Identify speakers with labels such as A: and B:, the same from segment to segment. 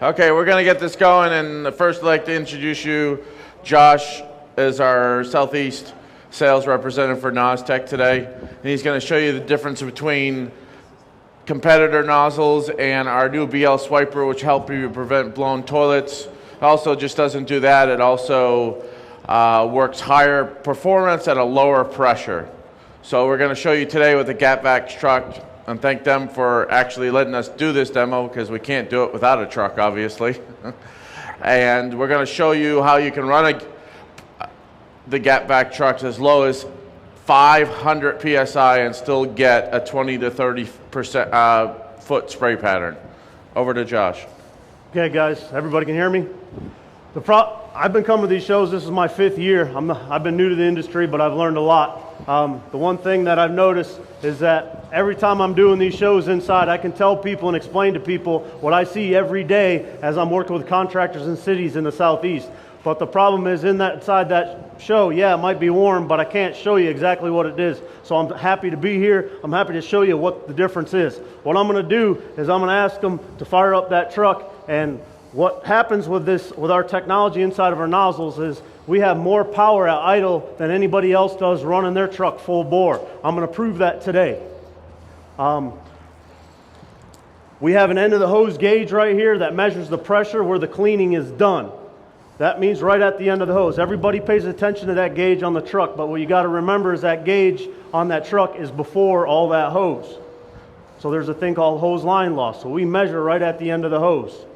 A: Okay, we're going to get this going, and first I'd like to introduce you. Josh is our Southeast sales representative for NozzTeq today, and he's going to show you the difference between competitor nozzles and our new BL Swiper, which help you prevent blown toilets. It also just doesn't do that, it also works higher performance at a lower pressure. So we're going to show you today with the GapVac truck, and thank them for actually letting us do this demo because we can't do it without a truck, obviously. And we're going to show you how you can run the GapVac trucks as low as 500 PSI and still get a 20 to 30% foot spray pattern. Over to Josh.
B: Okay, guys, everybody can hear me? I've been coming to these shows, this is my 5th year. I've been new to the industry, but I've learned a lot. The one thing that I've noticed is that every time I'm doing these shows inside, I can tell people and explain to people what I see every day as I'm working with contractors in cities in the Southeast. But the problem is inside that show, yeah, it might be warm, but I can't show you exactly what it is. So I'm happy to be here. I'm happy to show you what the difference is. What I'm going to do is I'm going to ask them to fire up that truck, and what happens with our technology inside of our nozzles is we have more power at idle than anybody else does running their truck full bore. I'm going to prove that today. We have an end of the hose gauge right here that measures the pressure where the cleaning is done. That means right at the end of the hose. Everybody pays attention to that gauge on the truck, but what you got to remember is that gauge on that truck is before all that hose. So there's a thing called hose line loss. So we measure right at the end of the hose.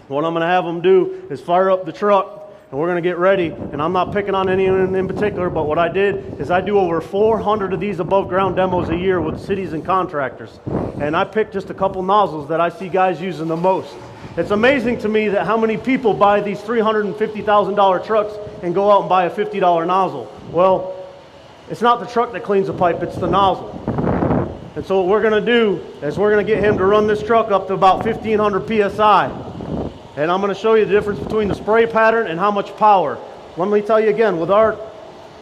B: What I'm going to have them do is fire up the truck, and we're going to get ready. And I'm not picking on anyone in particular, but what I did is I do over 400 of these above ground demos a year with cities and contractors. And I picked just a couple nozzles that I see guys using the most. It's amazing to me that how many people buy these $350,000 trucks and go out and buy a $50 nozzle. Well, it's not the truck that cleans the pipe, it's the nozzle. And so what we're going to do is we're going to get him to run this truck up to about 1,500 PSI. And I'm going to show you the difference between the spray pattern and how much power. Let me tell you again, with our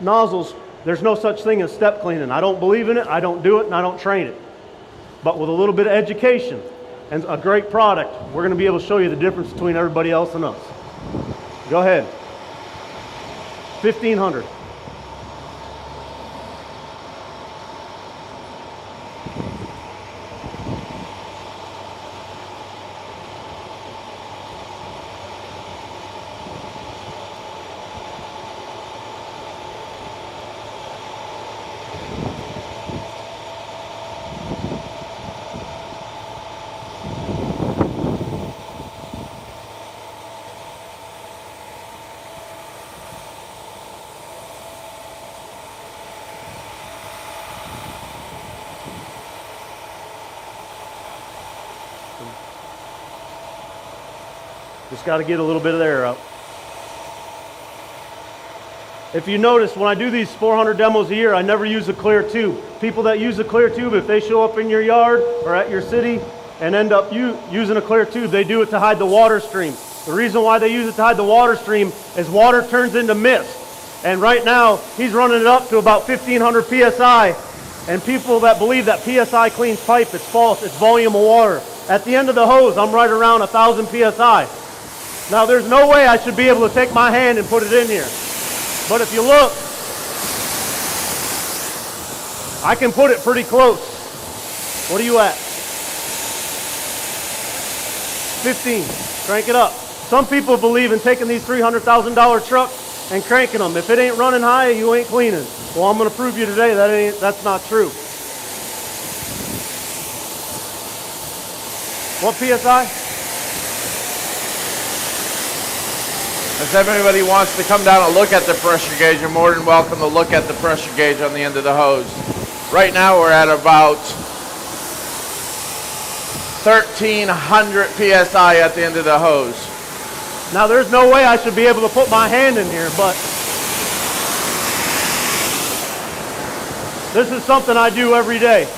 B: nozzles, there's no such thing as step cleaning. I don't believe in it, I don't do it, and I don't train it. But with a little bit of education and a great product, we're going to be able to show you the difference between everybody else and us. Go ahead. 1,500. Just got to get a little bit of air out. If you notice, when I do these 400 demos a year, I never use a clear tube. People that use a clear tube, if they show up in your yard or at your city and end up using a clear tube, they do it to hide the water stream. The reason why they use it to hide the water stream is water turns into mist. And right now, he's running it up to about 1,500 PSI. And people that believe that PSI cleans pipe, it's false. It's volume of water. At the end of the hose, I'm right around 1,000 PSI. Now, there's no way I should be able to take my hand and put it in here. But if you look, I can put it pretty close. What are you at? 15. Crank it up. Some people believe in taking these $300,000 trucks and cranking them. If it ain't running high, you ain't cleaning. Well, I'm going to prove you today that's not true. What PSI?
A: If everybody wants to come down and look at the pressure gauge, you're more than welcome to look at the pressure gauge on the end of the hose. Right now we're at about 1,300 PSI at the end of the hose.
B: Now there's no way I should be able to put my hand in here, but this is something I do every day.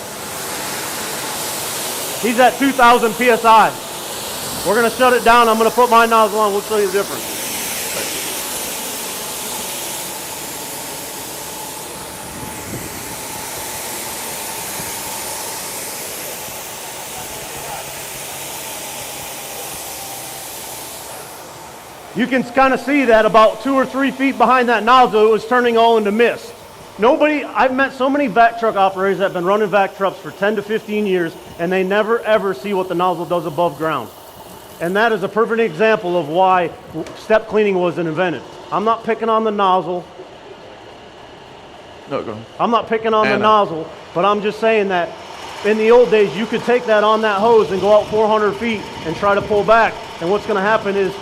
B: He's at 2,000 PSI. We're going to shut it down. I'm going to put my nozzle on. We'll show you the difference. You can kind of see that about 2 or 3 feet behind that nozzle, it was turning all into mist. I've met so many vac truck operators that have been running vac trucks for 10 to 15 years, and they never ever see what the nozzle does above ground. And that is a perfect example of why step cleaning was invented. I'm not picking on the nozzle.
A: No, go ahead.
B: I'm not picking on the nozzle, but I'm just saying that in the old days, you could take that on that hose and go out 400 feet and try to pull back. And what's going to happen is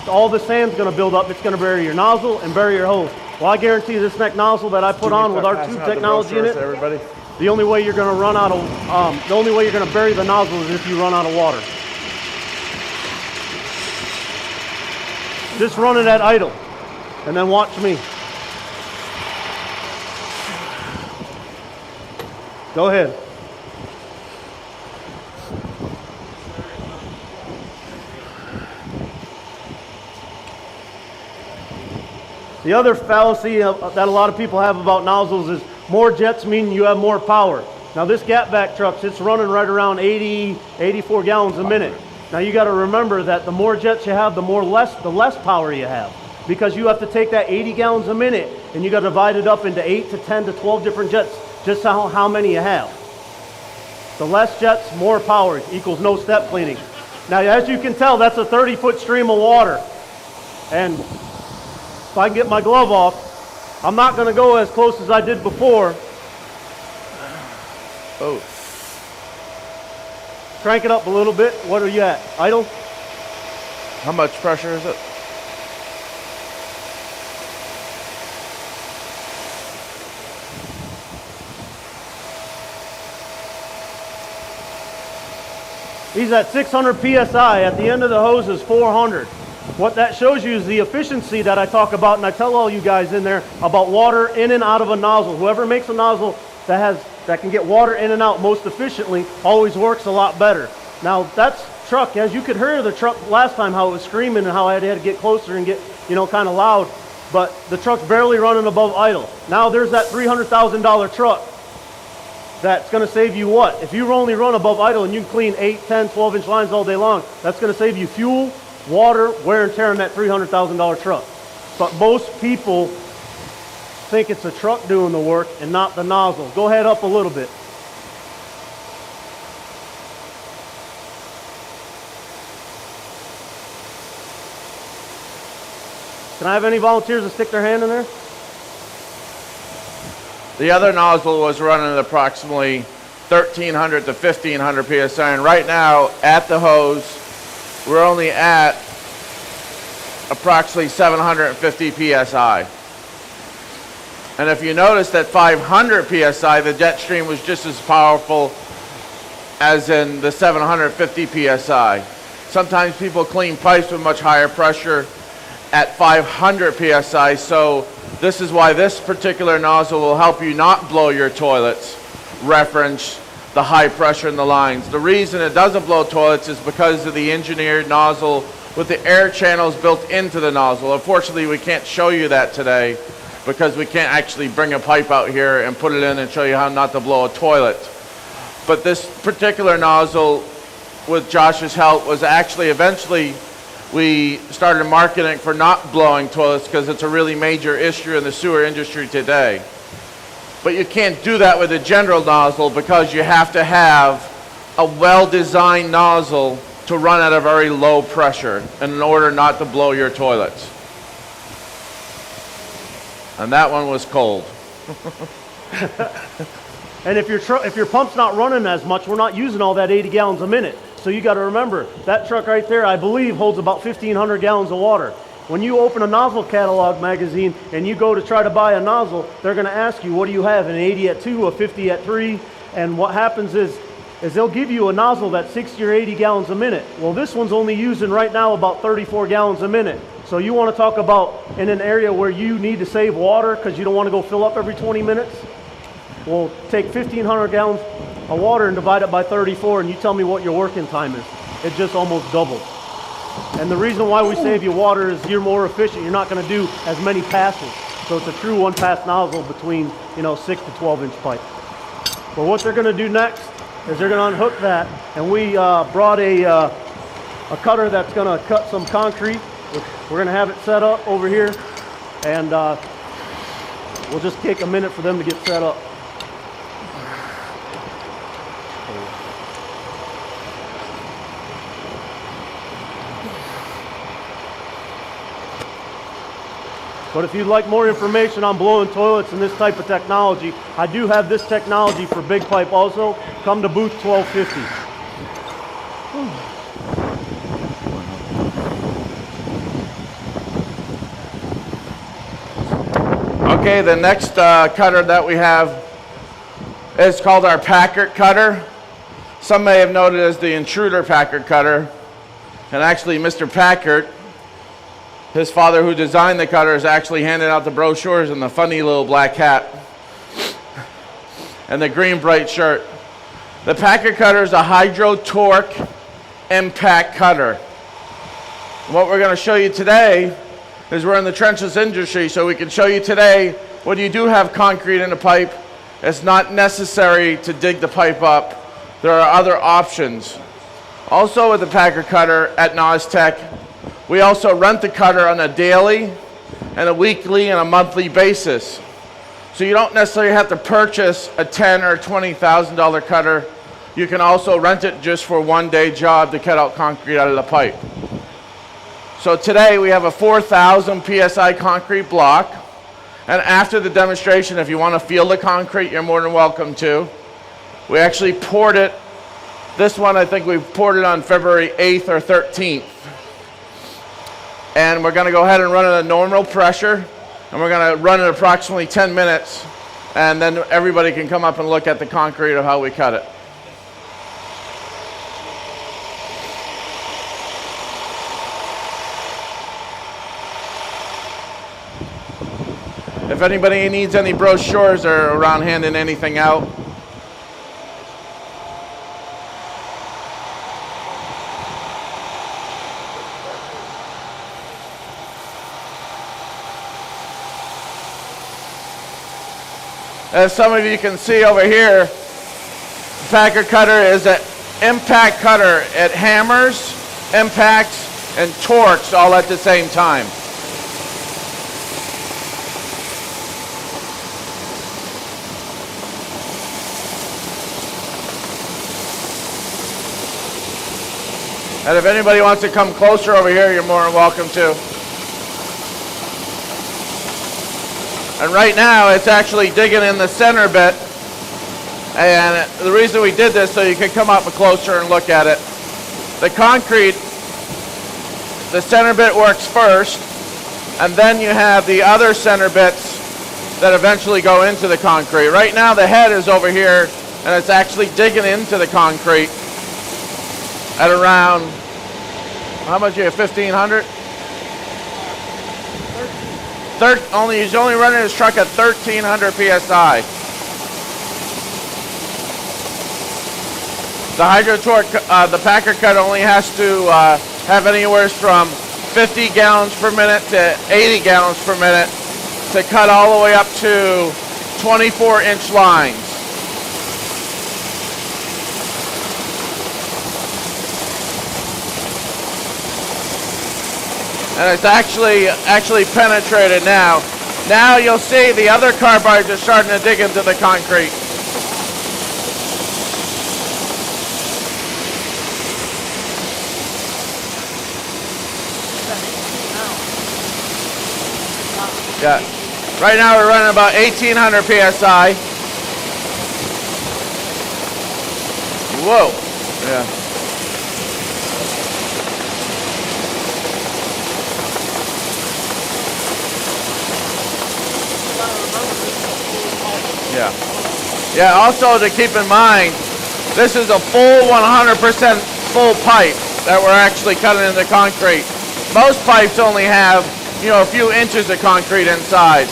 B: all the sand's going to build up. It's going to bury your nozzle and bury your hose. Well, I guarantee this neck nozzle that I put on with our tube technology in it, the only way you're going to run out of, the only way you're going to bury the nozzle is if you run out of water. Just run it at idle, and then watch me. Go ahead. The other fallacy that a lot of people have about nozzles is more jets mean you have more power. Now this gap vac truck, it's running right around 80, 84 gallons a minute. Now you got to remember that the more jets you have, the less power you have. Because you have to take that 80 gallons a minute and you got to divide it up into 8 to 10 to 12 different jets, just how many you have. The less jets, more power equals no step cleaning. Now as you can tell, that's a 30-foot stream of water. And if I can get my glove off, I'm not going to go as close as I did before.
A: Oh.
B: Crank it up a little bit. What are you at? Idle?
A: How much pressure is it?
B: He's at 600 PSI. At the end of the hose is 400. What that shows you is the efficiency that I talk about, and I tell all you guys in there about water in and out of a nozzle. Whoever makes a nozzle that can get water in and out most efficiently always works a lot better. Now that's truck, as you could hear the truck last time, how it was screaming and how I had to get closer and get, kind of loud, but the truck's barely running above idle. Now there's that $300,000 truck that's going to save you what? If you only run above idle and you can clean 8, 10, 12-inch lines all day long, that's going to save you fuel, water, wear and tear on that $300,000 truck. But most people think it's a truck doing the work and not the nozzle. Go ahead up a little bit. Can I have any volunteers to stick their hand in there?
A: The other nozzle was running at approximately 1,300 to 1,500 PSI, and right now at the hose, we're only at approximately 750 PSI. And if you notice at 500 PSI, the jet stream was just as powerful as in the 750 PSI. Sometimes people clean pipes with much higher pressure at 500 PSI, so this is why this particular nozzle will help you not blow your toilets. Reference the high pressure in the lines. The reason it doesn't blow toilets is because of the engineered nozzle with the air channels built into the nozzle. Unfortunately, we can't show you that today because we can't actually bring a pipe out here and put it in and show you how not to blow a toilet. But this particular nozzle, with Josh's help, was actually eventually we started marketing for not blowing toilets because it's a really major issue in the sewer industry today. But you can't do that with a general nozzle because you have to have a well-designed nozzle to run at a very low pressure in order not to blow your toilets. And that one was cold.
B: And if your pump's not running as much, we're not using all that 80 gallons a minute. So you got to remember, that truck right there, I believe, holds about 1,500 gallons of water. When you open a nozzle catalog magazine and you go to try to buy a nozzle, they're going to ask you, what do you have, an 80 at 2, a 50 at 3? And what happens is they'll give you a nozzle that's 60 or 80 gallons a minute. Well, this one's only using right now about 34 gallons a minute. So you want to talk about in an area where you need to save water because you don't want to go fill up every 20 minutes? Well, take 1,500 gallons of water and divide it by 34 and you tell me what your working time is. It just almost doubled. And the reason why we save you water is you're more efficient. You're not going to do as many passes. So it's a true one-pass nozzle between 6 to 12-inch pipe. But what they're going to do next is they're going to unhook that, and we brought a cutter that's going to cut some concrete We're gonna have it set up over here, and we'll just take a minute for them to get set up. But if you'd like more information on blowing toilets and this type of technology, I do have this technology for big pipe also. Come to booth 1250.
A: Okay, the next cutter that we have is called our Paikert cutter. Some may have noted as the intruder Paikert cutter. And actually, Mr. Paikert, his father who designed the cutter, is actually handing out the brochures in the funny little black hat and the green bright shirt. The Paikert cutter is a hydro torque impact cutter. What we're going to show you today is we're in the trenchless industry, so we can show you today when you do have concrete in a pipe, it's not necessary to dig the pipe up. There are other options. Also with the Paikert cutter at NozzTeq, we also rent the cutter on a daily and a weekly and a monthly basis. So you don't necessarily have to purchase a $10,000 or $20,000 cutter. You can also rent it just for one day job to cut out concrete out of the pipe. So today we have a 4,000 PSI concrete block. And after the demonstration, if you want to feel the concrete, you're more than welcome to. We actually poured it. This one, I think we poured it on February 8th or 13th. And we're going to go ahead and run it at normal pressure, and we're going to run it approximately 10 minutes, and then everybody can come up and look at the concrete of how we cut it. If anybody needs any brochures or around handing anything out, as some of you can see over here, the Paikert cutter is an impact cutter. It hammers, impacts, and torques all at the same time. And if anybody wants to come closer over here, you're more than welcome to. And right now, it's actually digging in the center bit. And the reason we did this, so you can come up closer and look at it. The concrete, the center bit works first, and then you have the other center bits that eventually go into the concrete. Right now, the head is over here, and it's actually digging into the concrete at around, how much you have, 1,500? He's only running his truck at 1,300 PSI. The hydro torque, the Paikert cutter only has to have anywhere from 50 gallons per minute to 80 gallons per minute to cut all the way up to 24-inch lines. And it's actually penetrated now. Now you'll see the other carbide are starting to dig into the concrete. Yeah. Right now we're running about 1,800 PSI. Whoa. Yeah. Yeah, also to keep in mind, this is a full 100% full pipe that we're actually cutting into concrete. Most pipes only have, a few inches of concrete inside.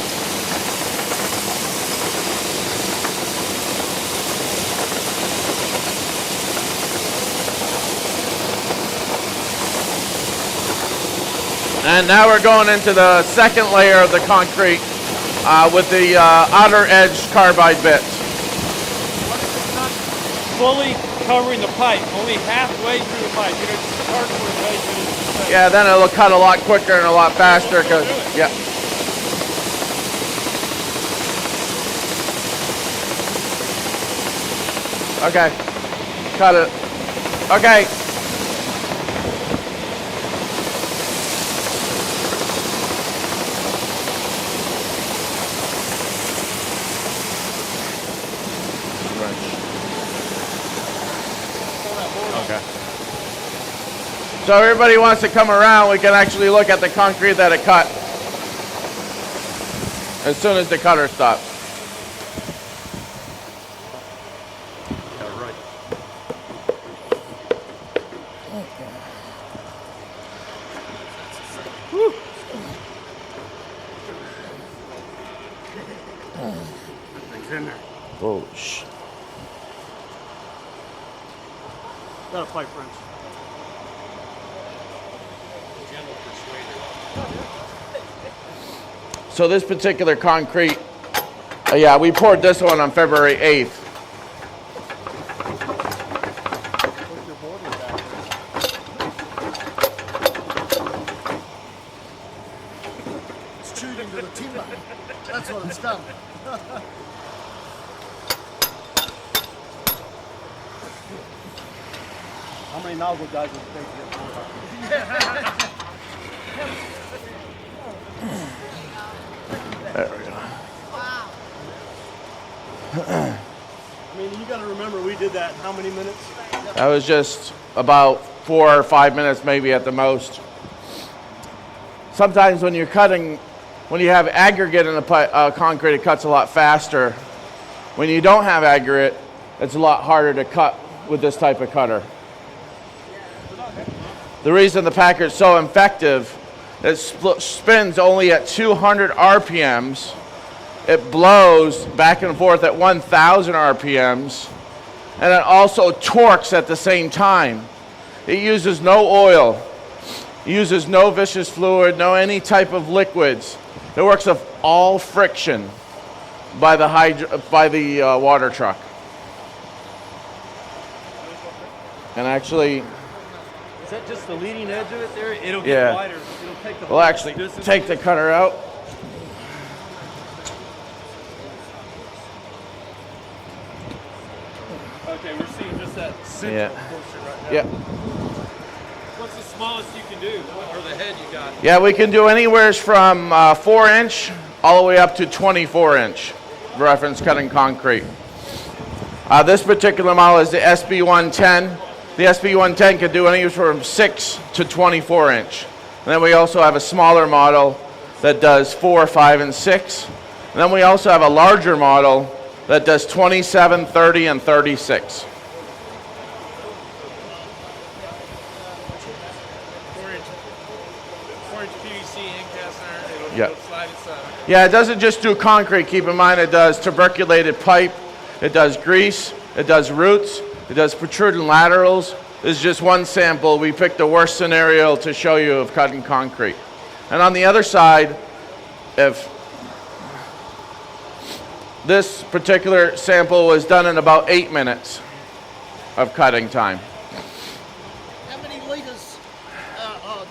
A: And now we're going into the second layer of the concrete with the outer edge carbide bits.
C: Fully covering the pipe, only halfway through the pipe. You know, just cardboard wedge.
A: Yeah, then it'll cut a lot quicker and a lot faster. Cause, yeah. Okay. Cut it. Okay. Okay. So everybody wants to come around, we can actually look at the concrete that it cut as soon as the cutter stops. Oh, shh.
B: Got a pipe wrench.
A: So this particular concrete, yeah, we poured this one on February 8th.
D: It's chewed into the timber. That's what it's done.
B: How many nozzle guys would take to get
A: There we go.
B: I mean, you got to remember, we did that in how many minutes?
A: That was just about 4 or 5 minutes maybe at the most. Sometimes when you're cutting, when you have aggregate in the concrete, it cuts a lot faster. When you don't have aggregate, it's a lot harder to cut with this type of cutter. The reason the Paikert's so effective, it spins only at 200 RPMs. It blows back and forth at 1,000 RPMs, and it also torques at the same time. It uses no oil, it uses no viscous fluid, no any type of liquids. It works with all friction by the water truck. And actually,
C: Is that just the leading edge of it there? It'll get
A: Yeah.
C: wider. It'll take the
A: we'll
C: whole
A: actually
C: distance.
A: take the cutter out.
C: Okay, we're seeing just that central
A: Yeah.
C: portion right now.
A: Yeah.
C: What's the smallest you can do, or the head you got?
A: Yeah, we can do anywhere from 4-inch all the way up to 24-inch reference cutting concrete. This particular model is the SB110. The SB110 can do anywhere from 6 to 24-inch. And then we also have a smaller model that does 4, 5, and 6. And then we also have a larger model that does 27, 30, and 36.
C: 4-inch PVC end cast iron. It'll,
A: Yeah.
C: it'll slide inside.
A: Yeah, it doesn't just do concrete. Keep in mind it does tuberculated pipe, it does grease, it does roots, it does protruding laterals. This is just one sample. We picked the worst scenario to show you of cutting concrete. And on the other side, if this particular sample was done in about 8 minutes of cutting time.
D: How many litres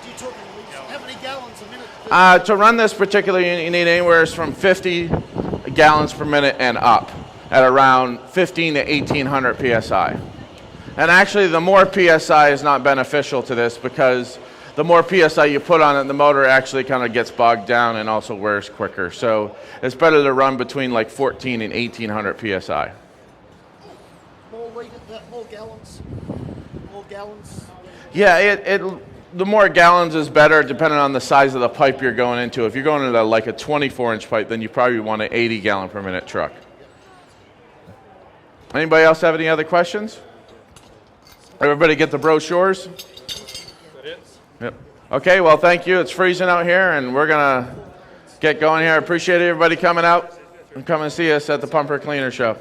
D: do you talk in litres? How many gallons a minute?
A: To run this particular unit, you need anywhere from 50 gallons per minute and up at around 15 to 1800 PSI. And actually, the more PSI is not beneficial to this because the more PSI you put on it, the motor actually kind of gets bogged down and also wears quicker. So it's better to run between like 14 and 1800 PSI.
D: More litres, more gallons? More gallons?
A: Yeah, the more gallons is better depending on the size of the pipe you're going into. If you're going into like a 24-inch pipe, then you probably want an 80 gallon per minute truck. Anybody else have any other questions? Everybody get the brochures?
C: That it?
A: Yep. Okay, well, thank you. It's freezing out here, and we're going to get going here. I appreciate everybody coming out and coming to see us at the Pumper Cleaner Show.